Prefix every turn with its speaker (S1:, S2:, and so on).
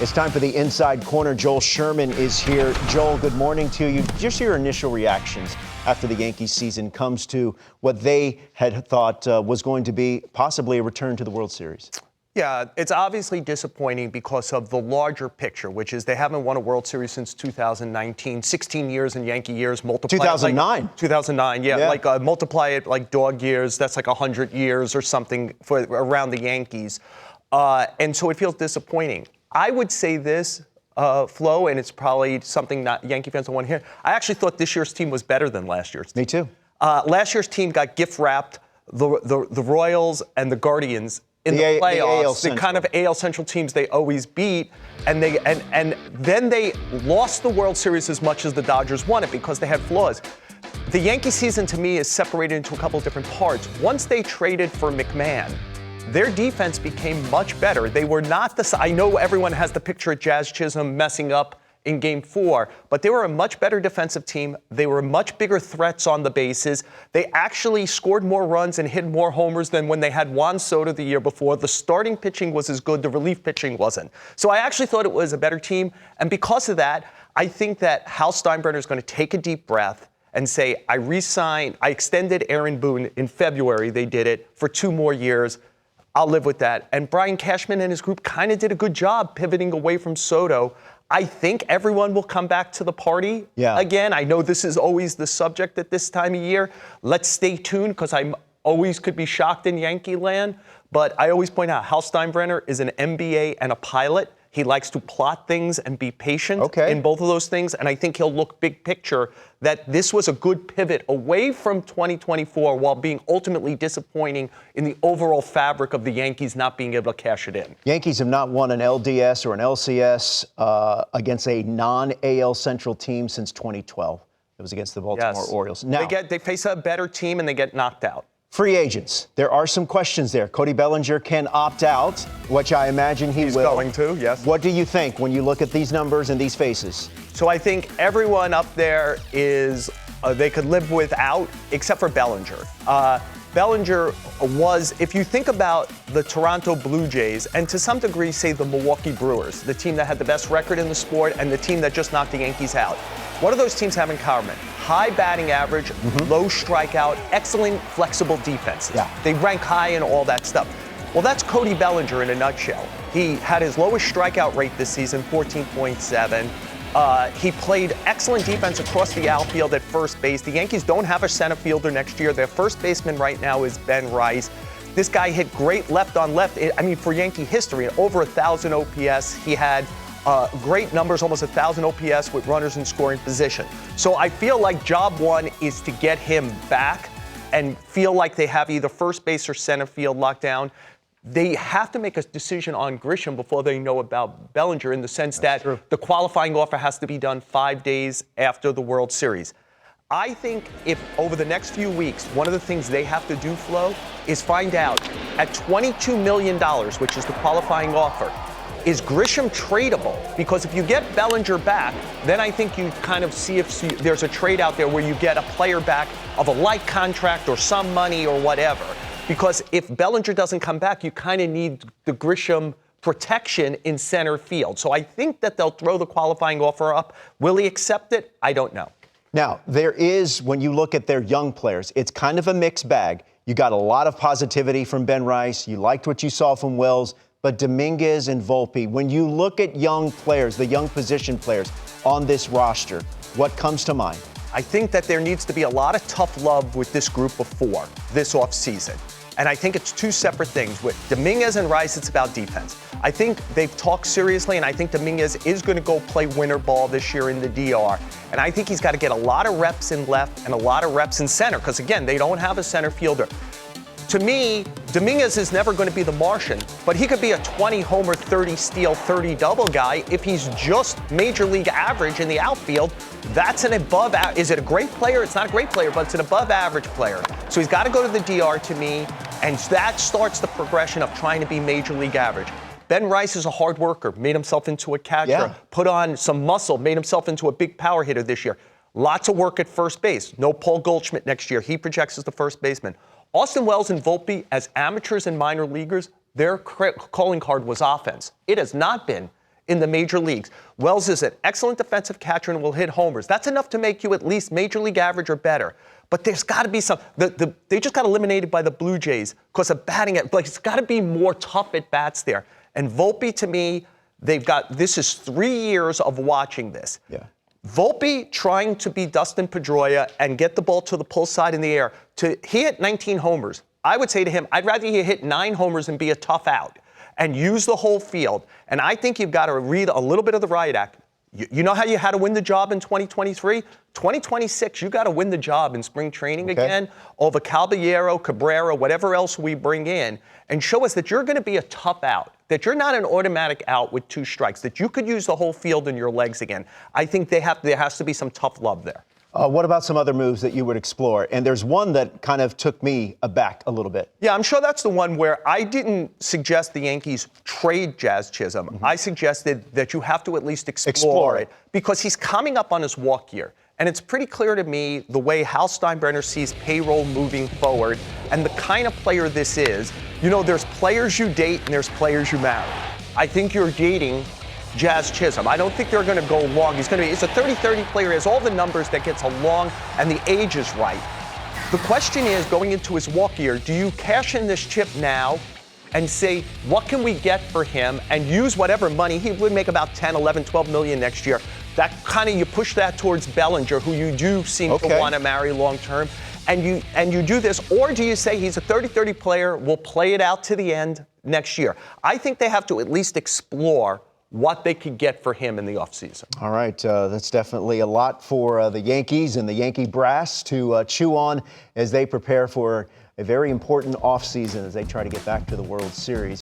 S1: It's time for the Inside Corner. Joel Sherman is here. Joel, good morning to you. Just your initial reactions after the Yankees season comes to what they had thought was going to be possibly a return to the World Series.
S2: Yeah, it's obviously disappointing because of the larger picture, which is they haven't won a World Series since 2019, 16 years in Yankee years. Multiply
S1: 2009.
S2: Like 2009, yeah. Multiply it like dog years. That's like 100 years or something for around the Yankees. And so it feels disappointing. I would say this, Flo, and it's probably something not Yankee fans don't want to hear. I actually thought this year's team was better than last year's team.
S1: Me too.
S2: Last year's team got gift-wrapped, the Royals and the Guardians in the playoffs, the kind of AL Central teams they always beat, and then they lost the World Series as much as the Dodgers won it because they had flaws. The Yankee season, to me, is separated into a couple of different parts. Once they traded for McMahon, their defense became much better. They were not the. I know everyone has the picture of Jazz Chisholm messing up in Game 4, but they were a much better defensive team. They were much bigger threats on the bases. They actually scored more runs and hit more homers than when they had Juan Soto the year before. The starting pitching was as good. The relief pitching wasn't. So I actually thought it was a better team. And because of that, I think that Hal Steinbrenner is going to take a deep breath and say, I extended Aaron Boone in February. They did it for 2 more years. I'll live with that. And Brian Cashman and his group kind of did a good job pivoting away from Soto. I think everyone will come back to the party again. I know this is always the subject at this time of year. Let's stay tuned because I always could be shocked in Yankee land. But I always point out, Hal Steinbrenner is an MBA and a pilot. He likes to plot things and be patient in both of those things. And I think he'll look big picture that this was a good pivot away from 2024 while being ultimately disappointing in the overall fabric of the Yankees not being able to cash it in.
S1: Yankees have not won an LDS or an LCS against a non-AL Central team since 2012. It was against the Baltimore Orioles. Now,
S2: they face a better team and they get knocked out.
S1: Free agents. There are some questions there. Cody Bellinger can opt out, which I imagine he's will.
S2: He's going to, yes.
S1: What do you think when you look at these numbers and these faces?
S2: So I think everyone up there is, they could live without, except for Bellinger. Bellinger was, if you think about the Toronto Blue Jays, and to some degree, say the Milwaukee Brewers, the team that had the best record in the sport and the team that just knocked the Yankees out. What do those teams have in common? High batting average, low strikeout, excellent flexible defenses. Yeah. They rank high in all that stuff. Well, that's Cody Bellinger in a nutshell. He had his lowest strikeout rate this season, 14.7. He played excellent defense across the outfield at first base. The Yankees don't have a center fielder next year. Their first baseman right now is Ben Rice. This guy hit great left on left. For Yankee history, over 1,000 OPS. He had great numbers, almost 1,000 OPS with runners in scoring position. So I feel like job one is to get him back and feel like they have either first base or center field locked down. They have to make a decision on Grisham before they know about Bellinger in the sense that the qualifying offer has to be done 5 days after the World Series. I think if over the next few weeks, one of the things they have to do, Flo, is find out at $22 million, which is the qualifying offer, is Grisham tradable? Because if you get Bellinger back, then I think you kind of see if there's a trade out there where you get a player back of a light contract or some money or whatever. Because if Bellinger doesn't come back, you kind of need the Grisham protection in center field. So I think that they'll throw the qualifying offer up. Will he accept it? I don't know.
S1: Now, there is, when you look at their young players, it's kind of a mixed bag. You got a lot of positivity from Ben Rice. You liked what you saw from Wells. But Dominguez and Volpe, when you look at young players, the young position players on this roster, what comes to mind?
S2: I think that there needs to be a lot of tough love with this group before this offseason. And I think it's 2 separate things. With Dominguez and Rice, it's about defense. I think they've talked seriously, and I think Dominguez is going to go play winter ball this year in the DR. And I think he's got to get a lot of reps in left and a lot of reps in center, because, again, they don't have a center fielder. To me, Dominguez is never going to be the Martian, but he could be a 20-homer, 30-steal, 30-double guy if he's just major league average in the outfield. That's an above – is it a great player? It's not a great player, but it's an above-average player. So he's got to go to the DR to me, and that starts the progression of trying to be major league average. Ben Rice is a hard worker, made himself into a catcher, put on some muscle, made himself into a big power hitter this year. Lots of work at first base. No Paul Goldschmidt next year. He projects as the first baseman. Austin Wells and Volpe, as amateurs and minor leaguers, their calling card was offense. It has not been in the major leagues. Wells is an excellent defensive catcher and will hit homers. That's enough to make you at least major league average or better. But there's got to be some. They just got eliminated by the Blue Jays because of batting it. Like, it's got to be more tough at bats there. And Volpe, to me, this is 3 years of watching this.
S1: Yeah.
S2: Volpe trying to be Dustin Pedroia and get the ball to the pull side in the air. He hit 19 homers. I would say to him, I'd rather he hit 9 homers and be a tough out and use the whole field. And I think you've got to read a little bit of the riot act. You know how you had to win the job in 2023? 2026, you got to win the job in spring training again over Caballero, Cabrera, whatever else we bring in, and show us that you're going to be a tough out, that you're not an automatic out with 2 strikes, that you could use the whole field in your legs again. I think there has to be some tough love there.
S1: What about some other moves that you would explore? And there's one that kind of took me aback a little bit.
S2: Yeah, I'm sure that's the one where I didn't suggest the Yankees trade Jazz Chisholm. Mm-hmm. I suggested that you have to at least explore it because he's coming up on his walk year. And it's pretty clear to me the way Hal Steinbrenner sees payroll moving forward and the kind of player this is. You know, there's players you date and there's players you marry. I think you're dating Jazz Chisholm. I don't think they're going to go long. He's a 30-30 player. He has all the numbers that gets along, and the age is right. The question is, going into his walk year, do you cash in this chip now and say, what can we get for him, and use whatever money? He would make about 10, 11, 12 million next year. That kind of, you push that towards Bellinger, who you do seem to want to marry long term, and you do this, or do you say he's a 30-30 player, we'll play it out to the end next year? I think they have to at least explore what they could get for him in the offseason.
S1: All right, that's definitely a lot for the Yankees and the Yankee brass to chew on as they prepare for a very important offseason as they try to get back to the World Series.